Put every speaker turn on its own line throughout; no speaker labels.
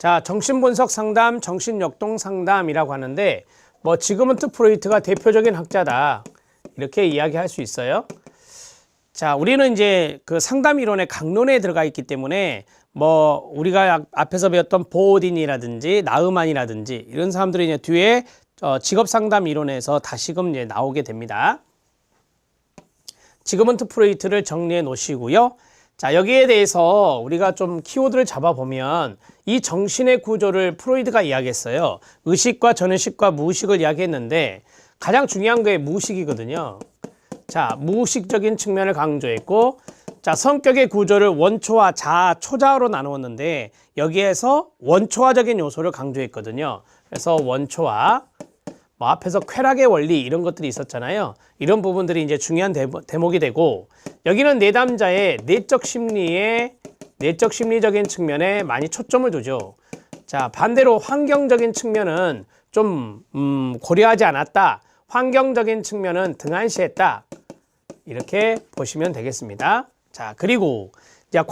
자, 정신분석 상담, 정신역동 상담이라고 하는데 지그문트 프로이트가 대표적인 학자다 이렇게 이야기할 수 있어요. 자, 우리는 이제 그 상담 이론의 강론에 들어가 있기 때문에 우리가 앞에서 배웠던 보딘이라든지 나흐만이라든지 이런 사람들이 이제 뒤에 직업 상담 이론에서 다시금 이제 나오게 됩니다. 지그문트 프로이트를 정리해 놓으시고요. 자, 여기에 대해서 우리가 좀 키워드를 잡아보면 이 정신의 구조를 프로이트가 이야기했어요. 의식과 전의식과 무의식을 이야기했는데 가장 중요한 게 무의식이거든요. 자, 무의식적인 측면을 강조했고, 자, 성격의 구조를 원초화, 자아, 초자아로 나누었는데 여기에서 원초화적인 요소를 강조했거든요. 그래서 원초화, 앞에서 쾌락의 원리 이런 것들이 있었잖아요. 이런 부분들이 이제 중요한 대목이 되고, 여기는 내담자의 내적 심리적인 측면에 많이 초점을 두죠. 자, 반대로 환경적인 측면은 좀 고려하지 않았다. 환경적인 측면은 등한시했다. 이렇게 보시면 되겠습니다. 자, 그리고 이제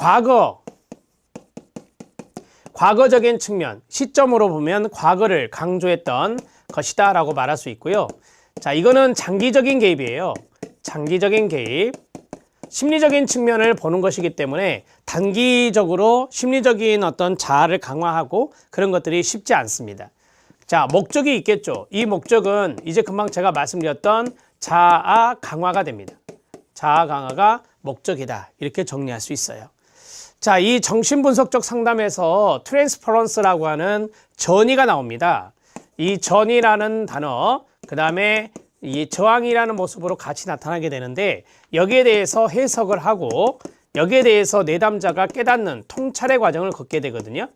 과거적인 측면, 시점으로 보면 과거를 강조했던 것이다 라고 말할 수 있고요. 자, 이거는 장기적인 개입이에요. 장기적인 개입. 심리적인 측면을 보는 것이기 때문에 단기적으로 심리적인 어떤 자아를 강화하고 그런 것들이 쉽지 않습니다. 자, 목적이 있겠죠. 이 목적은 이제 금방 제가 말씀드렸던 자아 강화가 됩니다. 자아 강화가 목적이다. 이렇게 정리할 수 있어요. 자, 이 정신분석적 상담에서 트랜스퍼런스라고 하는 전이가 나옵니다. 이 전이라는 단어, 그 다음에 이 저항이라는 모습으로 같이 나타나게 되는데 여기에 대해서 해석을 하고 여기에 대해서 내담자가 깨닫는 통찰의 과정을 걷게 되거든요.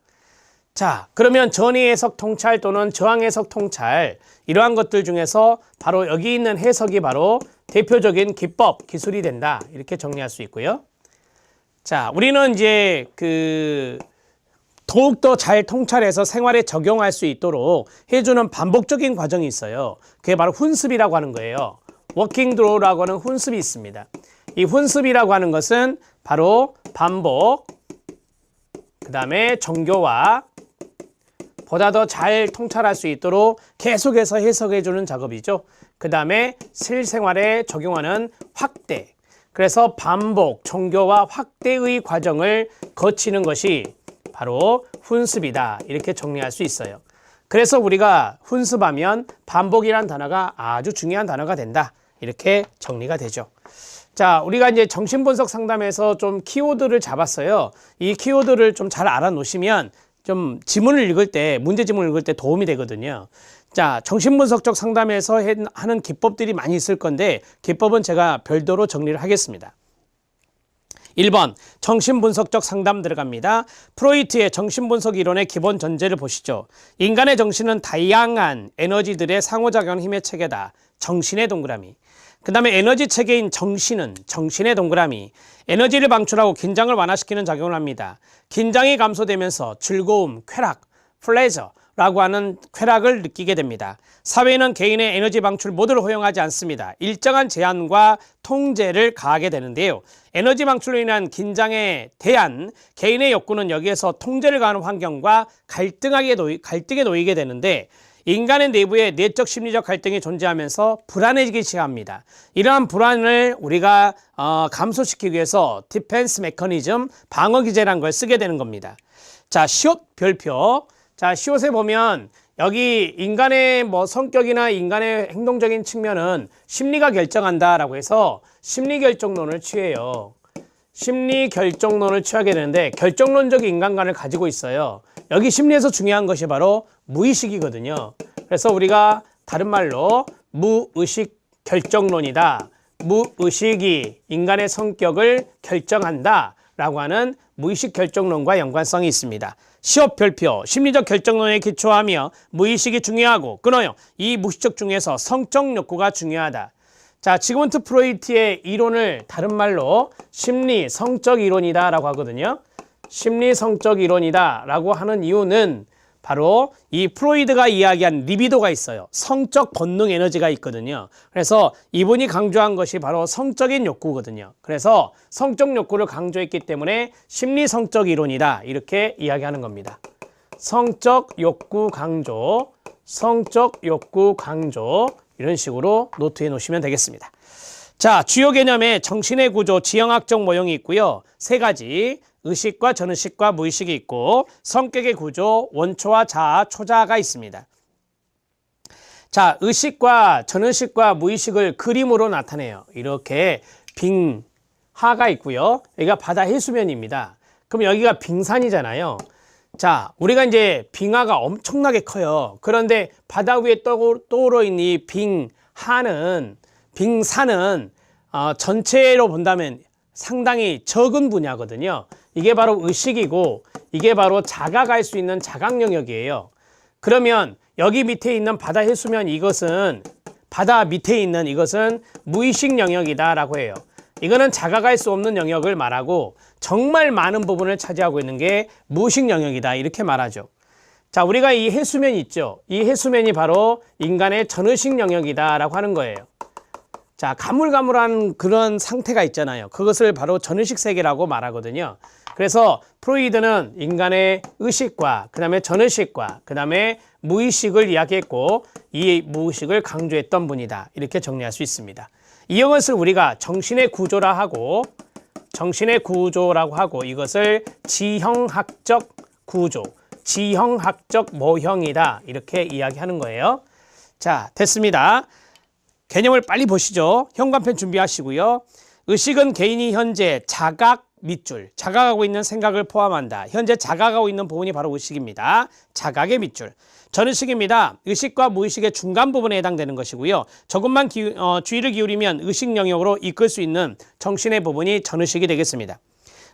자, 그러면 전이 해석 통찰 또는 저항 해석 통찰 이러한 것들 중에서 바로 여기 있는 해석이 바로 대표적인 기법, 기술이 된다. 이렇게 정리할 수 있고요. 자, 우리는 이제 더욱더 잘 통찰해서 생활에 적용할 수 있도록 해주는 반복적인 과정이 있어요. 그게 바로 훈습이라고 하는 거예요. 워킹 드로우라고 하는 훈습이 있습니다. 이 훈습이라고 하는 것은 바로 반복, 그 다음에 정교화, 보다 더 잘 통찰할 수 있도록 계속해서 해석해 주는 작업이죠. 그 다음에 실생활에 적용하는 확대. 그래서 반복, 정교화, 확대의 과정을 거치는 것이 바로 훈습이다. 이렇게 정리할 수 있어요. 그래서 우리가 훈습하면 반복이라는 단어가 아주 중요한 단어가 된다. 이렇게 정리가 되죠. 자, 우리가 이제 정신분석 상담에서 좀 키워드를 잡았어요. 이 키워드를 좀 잘 알아놓으시면 좀 지문을 읽을 때, 문제 지문을 읽을 때 도움이 되거든요. 자, 정신분석적 상담에서 하는 기법들이 많이 있을 건데 기법은 제가 별도로 정리를 하겠습니다. 1번 정신분석적 상담 들어갑니다. 프로이트의 정신분석 이론의 기본 전제를 보시죠. 인간의 정신은 다양한 에너지들의 상호작용 힘의 체계다. 정신의 동그라미. 그 다음에 에너지 체계인 정신은 정신의 동그라미. 에너지를 방출하고 긴장을 완화시키는 작용을 합니다. 긴장이 감소되면서 즐거움, 쾌락, 플레저라고 하는 쾌락을 느끼게 됩니다. 사회는 개인의 에너지 방출 모두를 허용하지 않습니다. 일정한 제한과 통제를 가하게 되는데요. 에너지 방출로 인한 긴장에 대한 개인의 욕구는 여기에서 통제를 가하는 환경과 갈등에 놓이게 되는데 인간의 내부에 내적 심리적 갈등이 존재하면서 불안해지기 시작합니다. 이러한 불안을 우리가 감소시키기 위해서 디펜스 메커니즘, 방어 기제라는 걸 쓰게 되는 겁니다. 자, 시옷 별표. 자, 시옷에 보면 여기 인간의 성격이나 인간의 행동적인 측면은 심리가 결정한다라고 해서 심리 결정론을 취해요. 심리 결정론을 취하게 되는데 결정론적 인간관을 가지고 있어요. 여기 심리에서 중요한 것이 바로 무의식이거든요. 그래서 우리가 다른 말로 무의식 결정론이다. 무의식이 인간의 성격을 결정한다 라고 하는 무의식 결정론과 연관성이 있습니다. 시옷 별표, 심리적 결정론에 기초하며 무의식이 중요하고 끊어요. 이 무의식 중에서 성적 욕구가 중요하다. 자, 지그문트 프로이트의 이론을 다른 말로 심리 성적 이론이다 라고 하거든요. 심리 성적 이론이다 라고 하는 이유는 바로 이 프로이드가 이야기한 리비도가 있어요. 성적 본능 에너지가 있거든요. 그래서 이분이 강조한 것이 바로 성적인 욕구거든요. 그래서 성적 욕구를 강조했기 때문에 심리 성적 이론이다 이렇게 이야기하는 겁니다. 성적 욕구 강조, 성적 욕구 강조 이런 식으로 노트에 놓으시면 되겠습니다. 자, 주요 개념에 정신의 구조, 지형학적 모형이 있고요. 세 가지, 의식과 전의식과 무의식이 있고 성격의 구조, 원초와 자아, 초자아가 있습니다. 자, 의식과 전의식과 무의식을 그림으로 나타내요. 이렇게 빙하가 있고요. 여기가 바다 해수면입니다. 그럼 여기가 빙산이잖아요. 자, 우리가 이제 빙하가 엄청나게 커요. 그런데 바다 위에 떠오르 있는 이 빙산은 전체로 본다면 상당히 적은 분야거든요. 이게 바로 의식이고 이게 바로 자각가 할 수 있는 자각 영역이에요. 그러면 여기 밑에 있는 바다 해수면 이것은 바다 밑에 있는 이것은 무의식 영역이다라고 해요. 이거는 자각할 수 없는 영역을 말하고 정말 많은 부분을 차지하고 있는 게 무의식 영역이다 이렇게 말하죠. 자, 우리가 이 해수면 있죠. 이 해수면이 바로 인간의 전의식 영역이다라고 하는 거예요. 자, 가물가물한 그런 상태가 있잖아요. 그것을 바로 전의식 세계라고 말하거든요. 그래서 프로이드는 인간의 의식과 그다음에 전의식과 그다음에 무의식을 이야기했고 이 무의식을 강조했던 분이다. 이렇게 정리할 수 있습니다. 이것을 우리가 정신의 구조라고 하고 이것을 지형학적 구조, 지형학적 모형이다. 이렇게 이야기하는 거예요. 자, 됐습니다. 개념을 빨리 보시죠. 현관펜 준비하시고요. 의식은 개인이 현재 자각 밑줄, 자각하고 있는 생각을 포함한다. 현재 자각하고 있는 부분이 바로 의식입니다. 자각의 밑줄. 전의식입니다. 의식과 무의식의 중간 부분에 해당되는 것이고요. 조금만 주의를 기울이면 의식 영역으로 이끌 수 있는 정신의 부분이 전의식이 되겠습니다.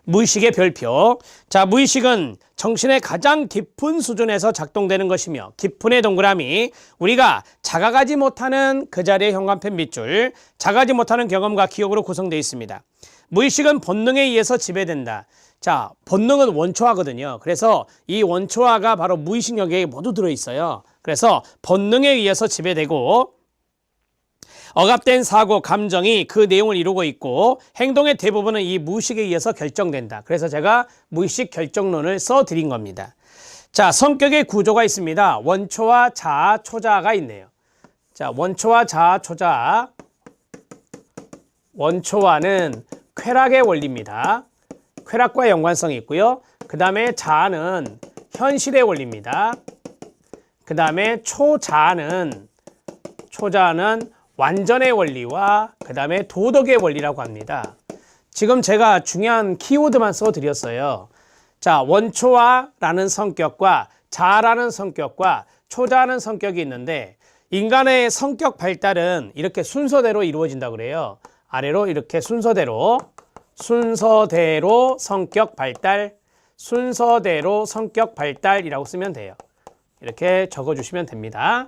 무의식의 별표. 자, 무의식은 정신의 가장 깊은 수준에서 작동되는 것이며 깊은의 동그라미, 우리가 자각하지 못하는 그 자리의 현관펜 밑줄, 자각하지 못하는 경험과 기억으로 구성되어 있습니다. 무의식은 본능에 의해서 지배된다. 자, 본능은 원초화거든요. 그래서 이 원초화가 바로 무의식 영역에 모두 들어있어요. 그래서 본능에 의해서 지배되고 억압된 사고, 감정이 그 내용을 이루고 있고 행동의 대부분은 이 무의식에 의해서 결정된다. 그래서 제가 무의식 결정론을 써드린 겁니다. 자, 성격의 구조가 있습니다. 원초와 자아, 초자아가 있네요. 자, 원초와 자아, 초자아. 원초와는 쾌락의 원리입니다. 쾌락과 연관성이 있고요. 그 다음에 자아는 현실의 원리입니다. 그 다음에 초자아는 완전의 원리와 그 다음에 도덕의 원리라고 합니다. 지금 제가 중요한 키워드만 써드렸어요. 자, 원초화라는 성격과 자아라는 성격과 초자아는 성격이 있는데 인간의 성격 발달은 이렇게 순서대로 이루어진다고 그래요. 아래로 이렇게 순서대로 성격 발달, 순서대로 성격 발달이라고 쓰면 돼요. 이렇게 적어주시면 됩니다.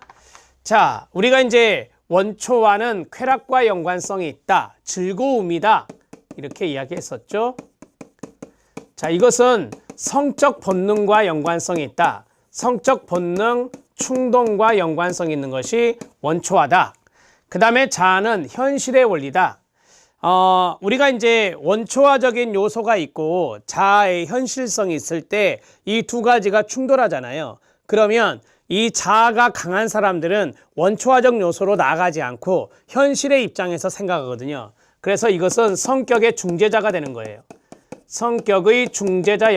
자, 우리가 이제 원초와는 쾌락과 연관성이 있다, 즐거움이다 이렇게 이야기했었죠. 자, 이것은 성적 본능과 연관성이 있다. 성적 본능, 충동과 연관성이 있는 것이 원초화다. 그 다음에 자아는 현실의 원리다. 우리가 이제 원초화적인 요소가 있고 자아의 현실성이 있을 때 이 두 가지가 충돌하잖아요. 그러면 이 자아가 강한 사람들은 원초화적 요소로 나아가지 않고 현실의 입장에서 생각하거든요. 그래서 이것은 성격의 중재자가 되는 거예요. 성격의 중재자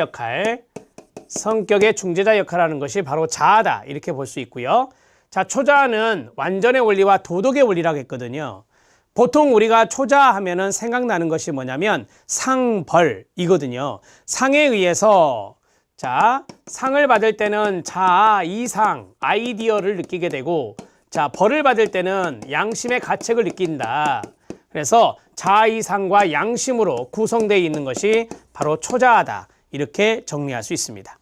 역할하는 것이 바로 자아다. 이렇게 볼 수 있고요. 자, 초자아는 완전의 원리와 도덕의 원리라고 했거든요. 보통 우리가 초자하면은 생각나는 것이 뭐냐면 상벌이거든요. 상에 의해서 자, 상을 받을 때는 자아, 이상, 아이디어를 느끼게 되고 자, 벌을 받을 때는 양심의 가책을 느낀다. 그래서 자아, 이상과 양심으로 구성되어 있는 것이 바로 초자아다. 이렇게 정리할 수 있습니다.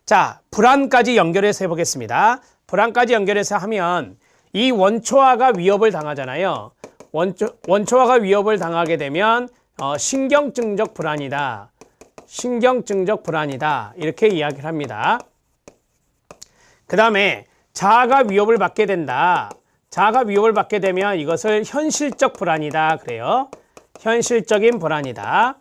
자, 불안까지 연결해서 해보겠습니다. 불안까지 연결해서 하면 이 원초화가 위협을 당하잖아요. 원초화가 위협을 당하게 되면 신경증적 불안이다. 신경증적 불안이다. 이렇게 이야기를 합니다. 그 다음에 자아가 위협을 받게 된다. 자아가 위협을 받게 되면 이것을 현실적 불안이다. 그래요. 현실적인 불안이다.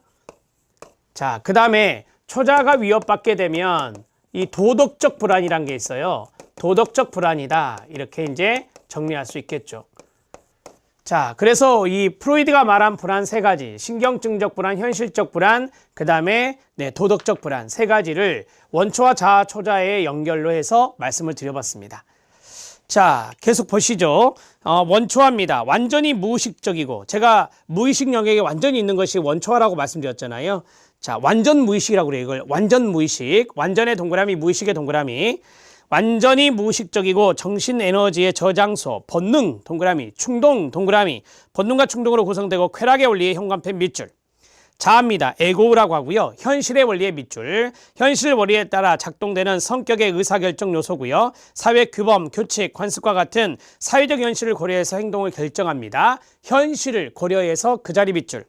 자, 그 다음에 초자아가 위협받게 되면 이 도덕적 불안이란 게 있어요. 도덕적 불안이다. 이렇게 이제 정리할 수 있겠죠. 자, 그래서 이 프로이드가 말한 불안 세 가지, 신경증적 불안, 현실적 불안, 그 다음에 도덕적 불안 세 가지를 원초와 자아, 초자의 연결로 해서 말씀을 드려봤습니다. 자, 계속 보시죠. 원초화입니다. 완전히 무의식적이고, 제가 무의식 영역에 완전히 있는 것이 원초화라고 말씀드렸잖아요. 자, 완전 무의식이라고 그래요. 이걸 완전 무의식, 완전의 동그라미, 무의식의 동그라미. 완전히 무의식적이고 정신 에너지의 저장소, 본능 동그라미, 충동 동그라미, 본능과 충동으로 구성되고 쾌락의 원리의 현관펜 밑줄. 자아입니다. 에고라고 하고요. 현실의 원리의 밑줄. 현실 원리에 따라 작동되는 성격의 의사결정 요소고요. 사회 규범, 규칙, 관습과 같은 사회적 현실을 고려해서 행동을 결정합니다. 현실을 고려해서 그 자리 밑줄.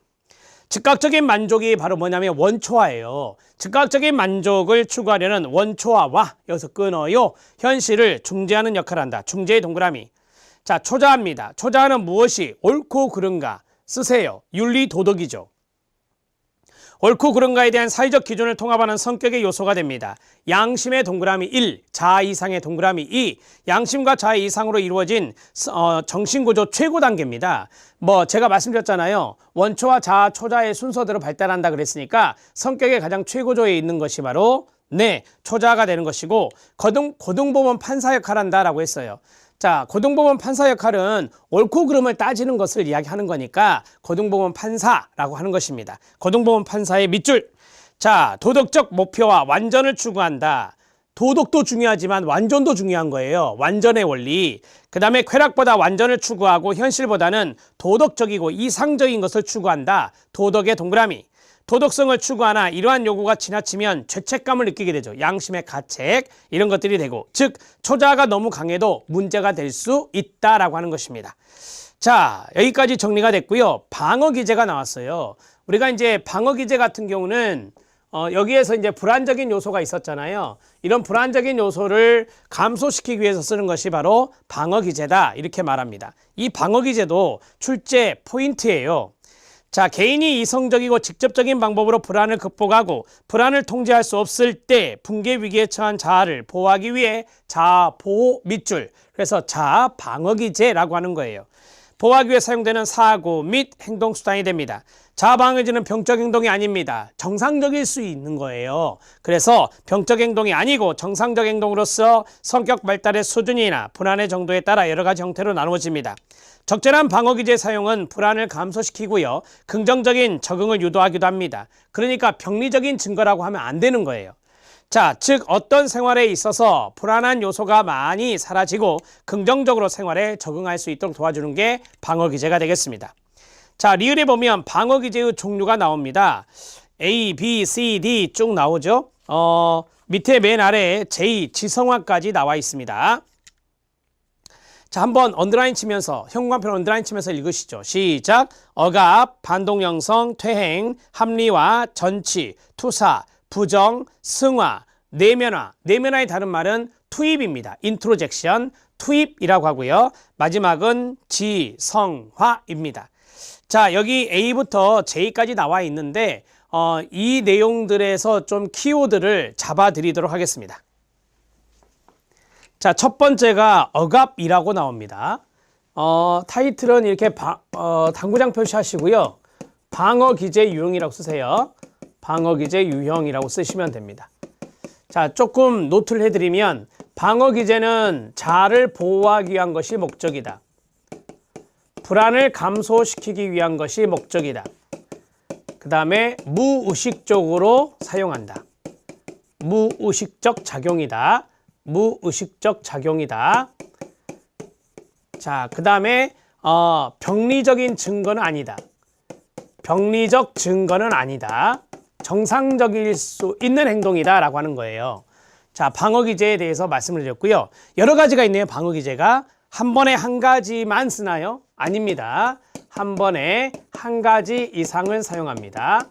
즉각적인 만족이 바로 뭐냐면 원초화예요. 즉각적인 만족을 추구하려는 원초화와 여기서 끊어요. 현실을 중재하는 역할을 한다. 중재의 동그라미. 자, 초자아입니다. 초자아는 무엇이 옳고 그른가 쓰세요. 윤리 도덕이죠. 옳고 그른가에 대한 사회적 기준을 통합하는 성격의 요소가 됩니다. 양심의 동그라미 1, 자아 이상의 동그라미 2, 양심과 자아 이상으로 이루어진 정신구조 최고 단계입니다. 제가 말씀드렸잖아요. 원초와 자아, 초자의 순서대로 발달한다 그랬으니까 성격의 가장 최고조에 있는 것이 바로 초자아가 되는 것이고 고등법원 판사 역할을 한다라고 했어요. 자, 고등법원 판사 역할은 옳고 그름을 따지는 것을 이야기하는 거니까 고등법원 판사라고 하는 것입니다. 고등법원 판사의 밑줄. 자, 도덕적 목표와 완전을 추구한다. 도덕도 중요하지만 완전도 중요한 거예요. 완전의 원리. 그 다음에 쾌락보다 완전을 추구하고 현실보다는 도덕적이고 이상적인 것을 추구한다. 도덕의 동그라미. 도덕성을 추구하나 이러한 요구가 지나치면 죄책감을 느끼게 되죠. 양심의 가책 이런 것들이 되고, 즉 초자아가 너무 강해도 문제가 될 수 있다라고 하는 것입니다. 자, 여기까지 정리가 됐고요. 방어 기제가 나왔어요. 우리가 이제 방어 기제 같은 경우는 여기에서 이제 불안적인 요소가 있었잖아요. 이런 불안적인 요소를 감소시키기 위해서 쓰는 것이 바로 방어 기제다 이렇게 말합니다. 이 방어 기제도 출제 포인트예요. 자, 개인이 이성적이고 직접적인 방법으로 불안을 극복하고 불안을 통제할 수 없을 때 붕괴 위기에 처한 자아를 보호하기 위해 자아 보호 밑줄, 그래서 자아 방어 기제라고 하는 거예요. 보호하기 위해 사용되는 사고 및 행동 수단이 됩니다. 자아 방어 기제는 병적 행동이 아닙니다. 정상적일 수 있는 거예요. 그래서 병적 행동이 아니고 정상적 행동으로서 성격 발달의 수준이나 불안의 정도에 따라 여러 가지 형태로 나누어집니다. 적절한 방어 기제 사용은 불안을 감소시키고요. 긍정적인 적응을 유도하기도 합니다. 그러니까 병리적인 증거라고 하면 안 되는 거예요. 자, 즉 어떤 생활에 있어서 불안한 요소가 많이 사라지고 긍정적으로 생활에 적응할 수 있도록 도와주는 게 방어 기제가 되겠습니다. 자, 리을에 보면 방어 기제의 종류가 나옵니다. A, B, C, D 쭉 나오죠. 밑에 맨 아래에 J, 지성화까지 나와 있습니다. 자, 한번 언더라인 치면서 현관편 언더라인 치면서 읽으시죠. 시작. 억압, 반동형성, 퇴행, 합리화, 전치, 투사, 부정, 승화, 내면화. 내면화의 다른 말은 투입입니다. 인트로젝션, 투입이라고 하고요. 마지막은 지성화입니다. 자, 여기 A부터 J까지 나와 있는데 이 내용들에서 좀 키워드를 잡아드리도록 하겠습니다. 자, 첫 번째가 억압이라고 나옵니다. 타이틀은 이렇게 당구장 표시하시고요. 방어 기제 유형이라고 쓰세요. 방어 기제 유형이라고 쓰시면 됩니다. 자, 조금 노트를 해드리면 방어 기제는 자아를 보호하기 위한 것이 목적이다. 불안을 감소시키기 위한 것이 목적이다. 그 다음에 무의식적으로 사용한다. 무의식적 작용이다. 무의식적 작용이다. 자, 그 다음에 병리적인 증거는 아니다. 병리적 증거는 아니다. 정상적일 수 있는 행동이다 라고 하는 거예요. 자, 방어 기제에 대해서 말씀을 드렸고요. 여러 가지가 있네요. 방어 기제가 한 번에 한 가지만 쓰나요? 아닙니다. 한 번에 한 가지 이상을 사용합니다.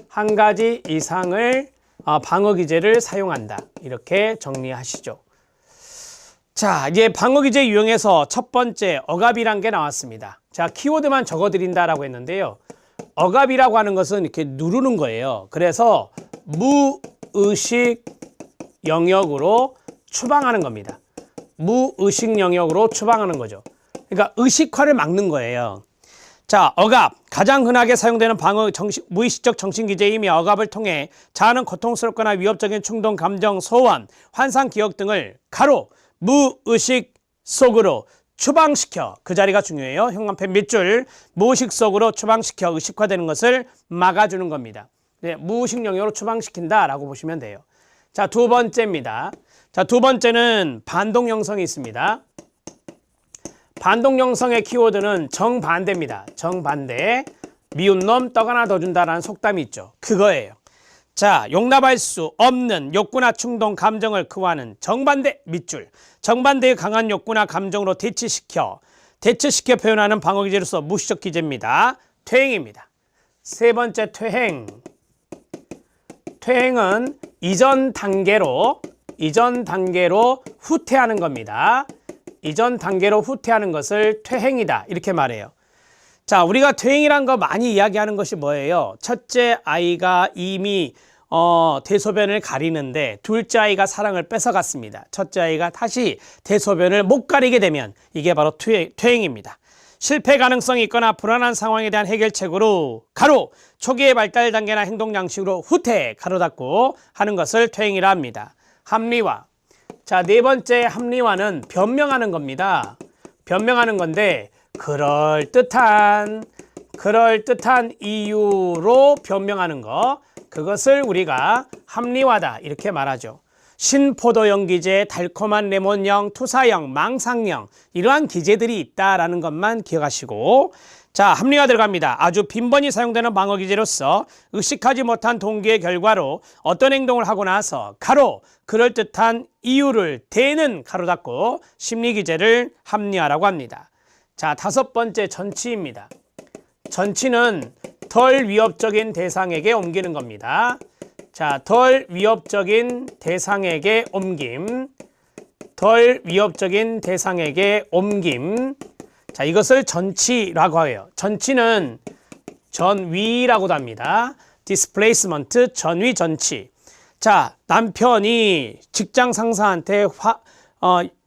한 가지 이상을 방어 기제를 사용한다. 이렇게 정리하시죠. 자, 이제 방어 기제 유형에서 첫 번째 억압이란 게 나왔습니다. 자, 키워드만 적어드린다라고 했는데요. 억압이라고 하는 것은 이렇게 누르는 거예요. 그래서 무의식 영역으로 추방하는 겁니다. 무의식 영역으로 추방하는 거죠. 그러니까 의식화를 막는 거예요. 자, 억압. 가장 흔하게 사용되는 방어 무의식적 정신기제이며 억압을 통해 자아는 고통스럽거나 위협적인 충동, 감정, 소원, 환상, 기억 등을 가로 무의식 속으로 추방시켜, 그 자리가 중요해요. 형광펜 밑줄, 무의식 속으로 추방시켜 의식화되는 것을 막아주는 겁니다. 네, 무의식 영역으로 추방시킨다라고 보시면 돼요. 자, 두 번째입니다. 자, 두 번째는 반동 형성이 있습니다. 반동 형성의 키워드는 정반대입니다. 정반대. 미운 놈 떡 하나 더 준다라는 속담이 있죠. 그거예요. 자, 용납할 수 없는 욕구나 충동, 감정을 크고하는 정반대 밑줄. 정반대의 강한 욕구나 감정으로 대치시켜 표현하는 방어기제로서 무의식적 기제입니다. 퇴행입니다. 세 번째 퇴행. 퇴행은 이전 단계로 후퇴하는 겁니다. 이전 단계로 후퇴하는 것을 퇴행이다 이렇게 말해요. 자, 우리가 퇴행이란 거 많이 이야기하는 것이 뭐예요? 첫째 아이가 이미 대소변을 가리는데 둘째 아이가 사랑을 뺏어갔습니다. 첫째 아이가 다시 대소변을 못 가리게 되면 이게 바로 퇴행입니다. 실패 가능성이 있거나 불안한 상황에 대한 해결책으로 가로 초기의 발달 단계나 행동 양식으로 후퇴 가로 닫고 하는 것을 퇴행이라 합니다. 합리화. 자, 네 번째 합리화는 변명하는 겁니다. 변명하는 건데 그럴듯한 이유로 변명하는 거, 그것을 우리가 합리화다 이렇게 말하죠. 신포도형 기제, 달콤한 레몬형, 투사형, 망상형 이러한 기제들이 있다라는 것만 기억하시고, 자, 합리화 들어갑니다. 아주 빈번히 사용되는 방어 기제로서 의식하지 못한 동기의 결과로 어떤 행동을 하고 나서 가로 그럴듯한 이유를 대는 가로 닫고 심리 기제를 합리화라고 합니다. 자, 다섯 번째 전치입니다. 전치는 덜 위협적인 대상에게 옮기는 겁니다. 자, 덜 위협적인 대상에게 옮김. 덜 위협적인 대상에게 옮김. 자, 이것을 전치라고 해요. 전치는 전위라고도 합니다. displacement, 전위, 전치. 자, 남편이 직장 상사한테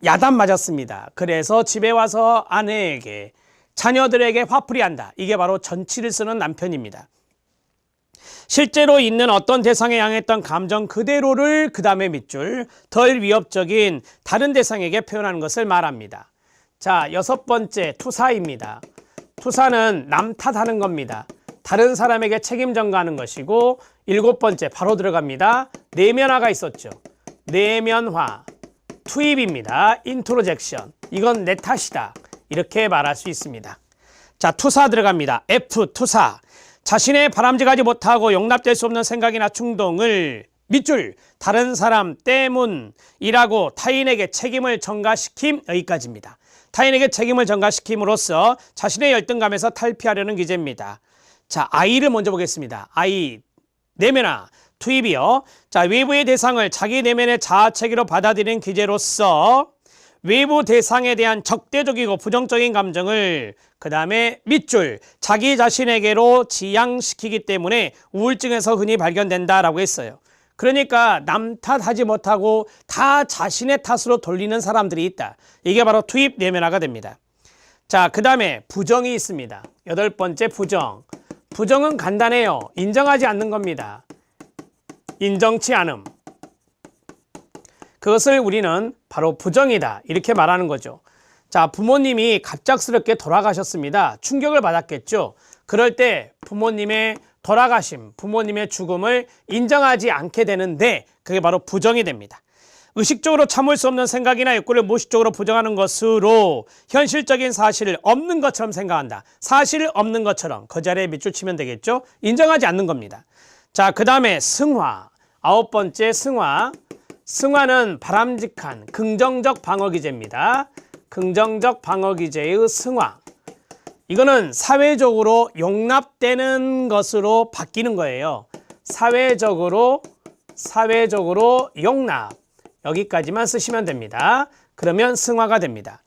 야단 맞았습니다. 그래서 집에 와서 아내에게, 자녀들에게 화풀이 한다. 이게 바로 전치를 쓰는 남편입니다. 실제로 있는 어떤 대상에 향했던 감정 그대로를 그 다음에 밑줄, 덜 위협적인 다른 대상에게 표현하는 것을 말합니다. 자, 여섯 번째 투사입니다. 투사는 남 탓하는 겁니다. 다른 사람에게 책임 전가하는 것이고, 일곱 번째 바로 들어갑니다. 내면화가 있었죠. 내면화, 투입입니다. 인트로젝션. 이건 내 탓이다. 이렇게 말할 수 있습니다. 자, 투사 들어갑니다. F, 투사. 자신의 바람직하지 못하고 용납될 수 없는 생각이나 충동을 밑줄, 다른 사람 때문이라고 타인에게 책임을 전가시킴, 여기까지입니다. 타인에게 책임을 전가시킴으로써 자신의 열등감에서 탈피하려는 기제입니다. 자, I를 먼저 보겠습니다. I, 내면화, 투입이요. 자, 외부의 대상을 자기 내면의 자아체계로 받아들이는 기제로서 외부 대상에 대한 적대적이고 부정적인 감정을 그 다음에 밑줄, 자기 자신에게로 지향시키기 때문에 우울증에서 흔히 발견된다라고 했어요. 그러니까 남 탓하지 못하고 다 자신의 탓으로 돌리는 사람들이 있다. 이게 바로 투입 내면화가 됩니다. 자, 그 다음에 부정이 있습니다. 여덟 번째 부정. 부정은 간단해요. 인정하지 않는 겁니다. 인정치 않음. 그것을 우리는 바로 부정이다 이렇게 말하는 거죠. 자, 부모님이 갑작스럽게 돌아가셨습니다. 충격을 받았겠죠. 그럴 때 부모님의 돌아가심, 부모님의 죽음을 인정하지 않게 되는데 그게 바로 부정이 됩니다. 의식적으로 참을 수 없는 생각이나 욕구를 무의식적으로 부정하는 것으로 현실적인 사실을 없는 것처럼 생각한다. 사실을 없는 것처럼 그 자리에 밑줄 치면 되겠죠. 인정하지 않는 겁니다. 자, 그 다음에 승화. 아홉 번째 승화. 승화는 바람직한 긍정적 방어기제입니다. 긍정적 방어기제의 승화. 이거는 사회적으로 용납되는 것으로 바뀌는 거예요. 사회적으로 용납. 여기까지만 쓰시면 됩니다. 그러면 승화가 됩니다.